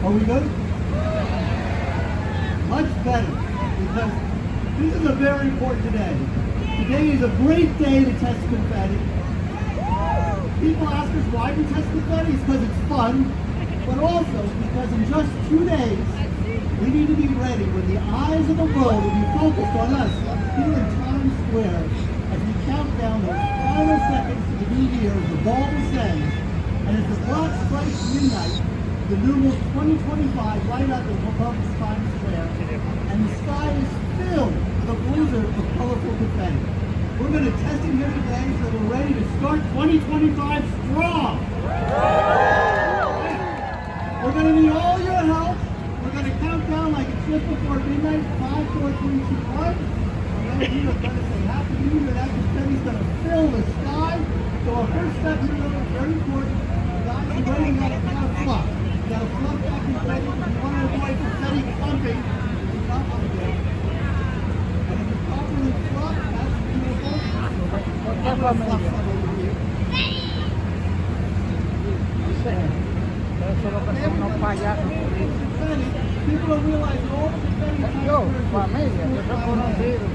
Are we good? Much better, because this is a very important day. Today is a great day to test confetti. People ask us why we test confetti. It's because it's fun, but also because in just 2 days, we need to be ready when the eyes of the world will be focused on us here in Times Square as we count down those final seconds to the new year as the ball descends, and as the clock strikes midnight, the numerals 2025 light up above Times Square, and the sky is filled with a blizzard of colorful confetti. We're going to test it here today so we're ready to start 2025 strong. We're going to need all your help. We're going to count down like it's just before midnight. 5, 4, 3, 2, 1. And then we are going to say Happy New Year. That confetti is going to fill the sky. So our first step here is very important. Guys, you're ready to have fluff. You got to fluff that confetti. If you want to avoid confetti clumping, you not want to do it. And if you properly fluff, that's beautiful. I'm going to fluff some over here. Solo que son unos payasos. People don't realize that all the confetti. Yo, familia, yo soy conocido.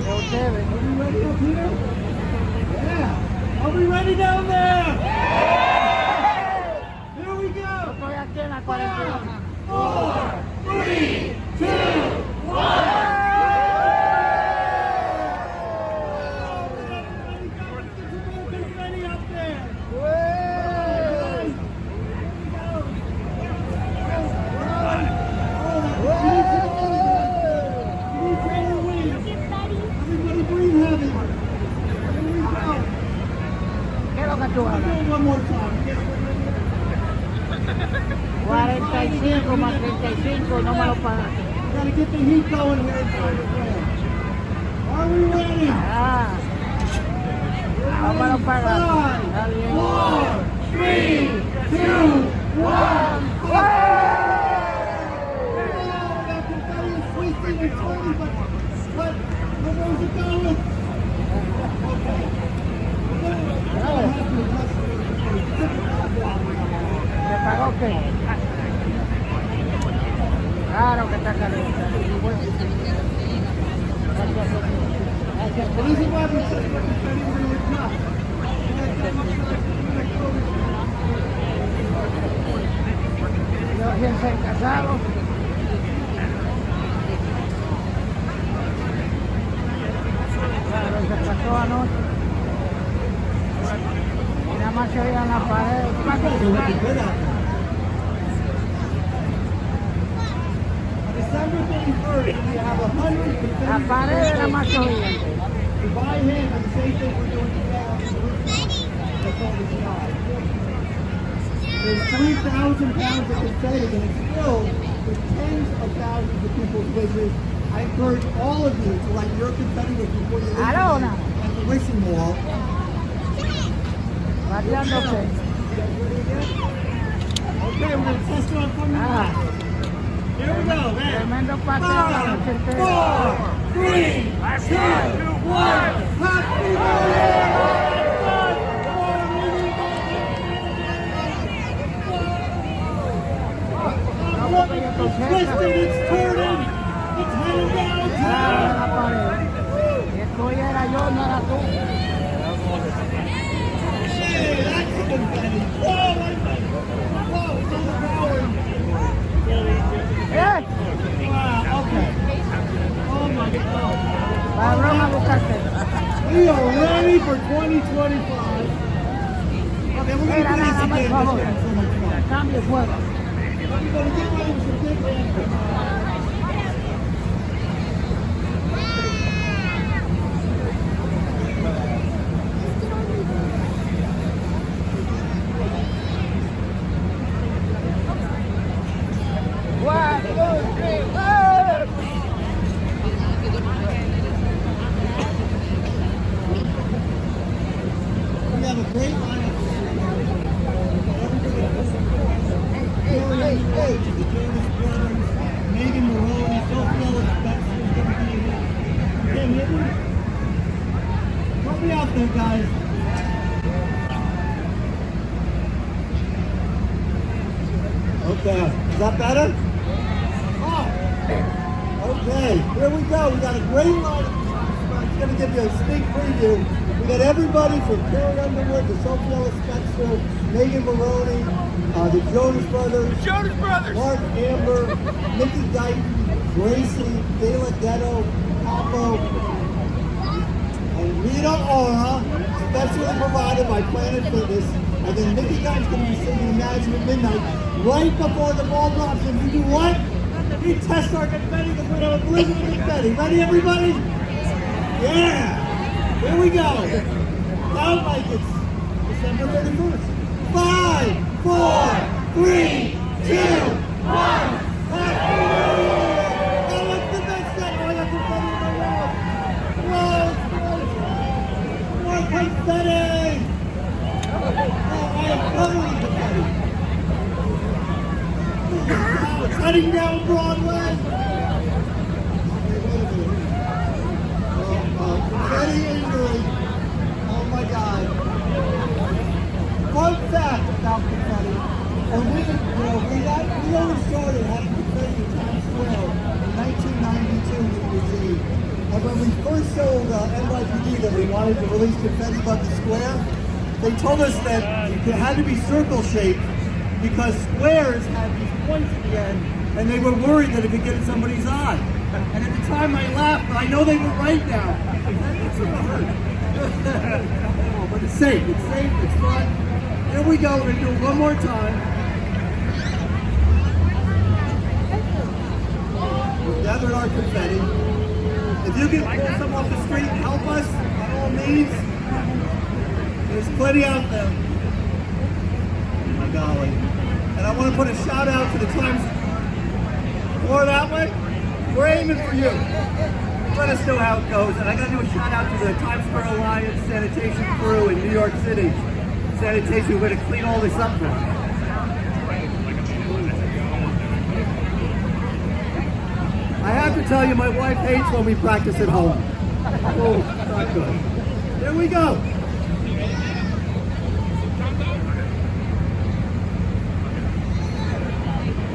De ustedes. Are we ready up here? Yeah. Are we ready down there? Here we go. Estoy aquí en la cuarentena. 4, 3, 2, 1. One more time. 45 más 35, no me lo pagan. We gotta get the heat going here inside the frame. Are we ready? No me lo pagan. 5, 4, 3, 2, 1. That confetti is sweeping and turning, but where's it going? Okay. ¿Se pagó qué? Claro que está caliente. Yo recién casado. Claro, se pasó anoche. Nada más se oían las paredes. December 31st, we have 100. Las paredes nada más se oían. To buy him and the same thing we're doing today on the rooftop. That's all the sky. There's 3,000 pounds of confetti and it's filled with tens of thousands of people's wishes. I encourage all of you to light your confetti wish before you leave at the wishing wall. Variándose. Okay, we're going to test it on from the back. Here we go, man. Tremendo paseo la noche 5, 4, 3, 2, 1. Happy New Year! It's twisting, it's turning, it's heading downtown. Esto era yo, no era tú. Hey, that's confetti. Whoa, it's overpowering. ¡Eh! Wow, okay. Oh my God. Vamos a buscarte. We are ready for 2025. Okay, we're going to do this again. This was so much fun. Cambio fuego. We're going to get ready for some big ones. We have a great lineup. Megan Maroney, Sophia Spencer is going to be here. Ken Hitton. Help me out there, guys. right there. Is that better? Oh. Okay, here we go. We got a great lineup. I'm going to give you a sneak preview. We got everybody from Carrie Underwood, the Sophie Ellis Spencer, Megan Maroney, the Jonas Brothers, Mark Amber, Nikki Guyton, Gracie, Dela Ghetto, Capo, and Rita Ora, specially provided by Planet Fitness. And then Nikki Guyton's going to be singing Imagine at Midnight right before the ball drops. And we do what? We test our confetti because we're going to blizzard of confetti. Ready, everybody? Yeah! Here we go. Sound like it's December 31st. 5, 4, 3, 2, 1. Happy New Year! Now what's the next set? Oh, I got confetti in my mouth. Whoa, more confetti! Oh, I am totally confetti. Now it's heading down Broadway. Confetti injury. Oh my God. Fun fact about confetti. And we only started having confetti in Times Square in 1992 with Museum. And when we first told NYPD that we wanted to release confetti above the square, they told us that it had to be circle shaped because squares had these points at the end, and they were worried that it could get in somebody's eye. And at the time I laughed, but I know they were right now. That sort of hurt. Oh, but it's safe, it's fun. Here we go, we're going to do it one more time. We've gathered our confetti. If you can pull some off the street, help us, by all means. There's plenty out there. Oh my golly. And I want to put a shout out to the Times. More that way? We're aiming for you. Let us know how it goes. And I got to do a shout out to the Times Square Alliance sanitation crew in New York City. Sanitation, we're going to clean all this up for us. I have to tell you, my wife hates when we practice at home. Oh, not good. Here we go.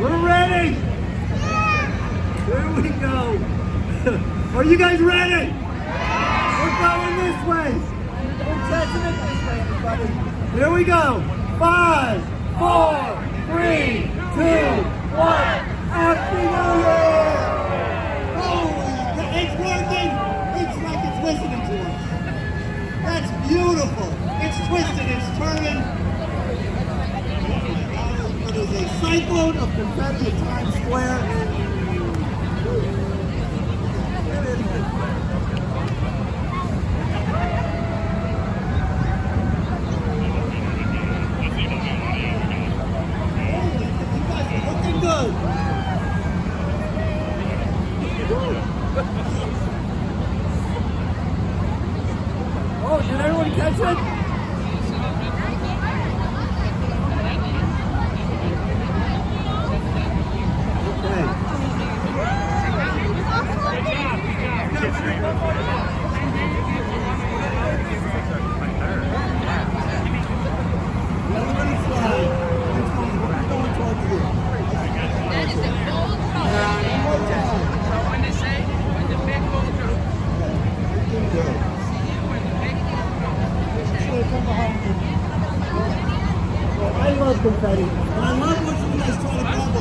We're ready! Here we go! Are you guys ready? We're going this way! We're testing it this way, everybody. Here we go! 5, 4, 3, 2, 1. Happy New Year! Holy, it's working! It's like it's listening to us. That's beautiful! It's twisted, it's turning. It is a cyclone of confetti at Times Square. You guys are looking good. Oh, did everyone catch it? I love confetti, and I love what you guys try to grab.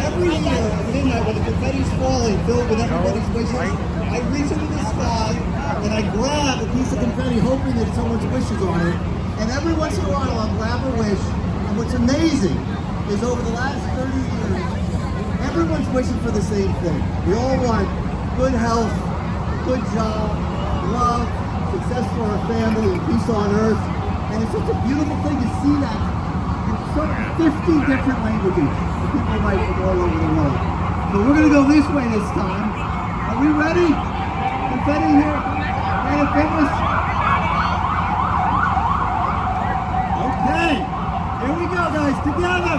Every year at midnight when the confetti's falling, filled with everybody's wishes, I reach into the sky and I grab a piece of confetti hoping that someone's wish is on it. And every once in a while I'll grab a wish, and what's amazing is over the last 30 years, everyone's wishing for the same thing. We all want good health, good job, love, success for our family, and peace on earth. And it's such a beautiful thing to see that in 50 different languages. People write from all over the world. So we're going to go this way this time. Are we ready? Confetti here. Planet Fitness. Okay. Here we go, guys. Together.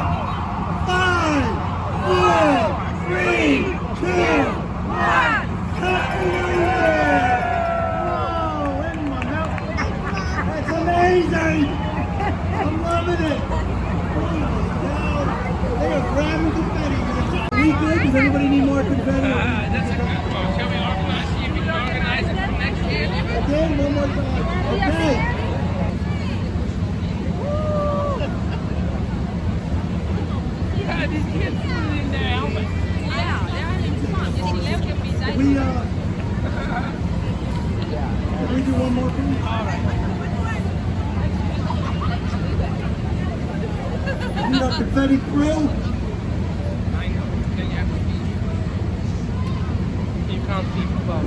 5, 4, 3, 2, 1. Happy New Year! Whoa, in my mouth. That's amazing! I'm loving it! They are grabbing Does anybody need more confetti? Shall we organize, see if we can organize it for next year? Again, one more time. Okay. Yeah, these kids put it in their helmet. Can we do one more please? All right. We got confetti crew. I know. Yeah. Keep calm, keep calm.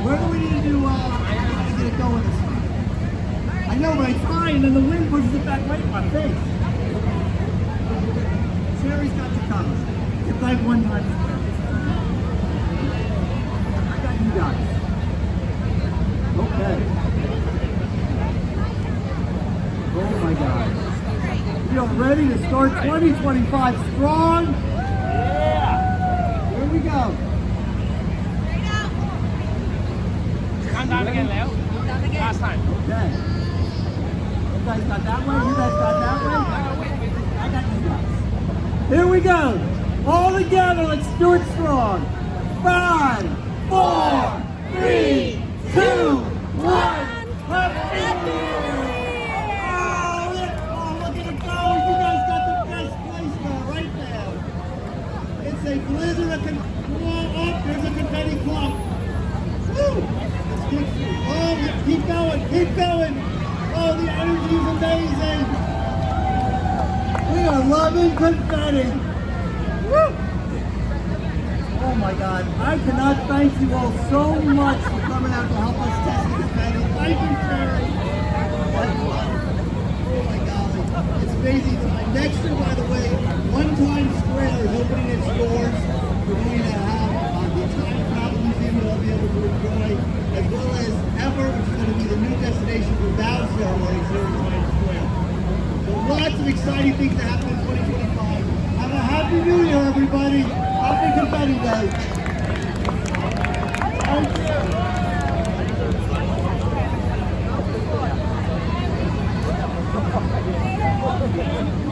Where do we need to get it going this time? I know, but it's high and then the wind pushes it back right in my face. Sherry's got the colors. It's like one time. I got you guys. Okay. Oh my God. We are ready to start 2025 strong. Yeah. Here we go. Come down again, Leo. Last time. Okay. You guys got that way? You guys got that way? I got you guys. Here we go. All together, let's do it strong. 5, 4, 3, 2, 1. Happy New Year! Oh, look at it go. You guys got the best place there, right there. It's a blizzard of oh, there's a confetti clump. Woo! Oh, keep going, keep going. Oh, the energy is amazing. We are loving confetti. Woo! Oh my God, I cannot thank you all so much for coming out to help us test the confetti. Thank you, Terry. Oh my golly, it's amazing time. Next year, by the way, One Time Square is opening its doors. We're going to have the Time Travel Museum that I'll be able to enjoy, as well as Ever, which is going to be the new destination for bow ceremonies here in Times Square. So lots of exciting things to happen in 2025. Have a Happy New Year, everybody. Happy Confetti Day. Thank you.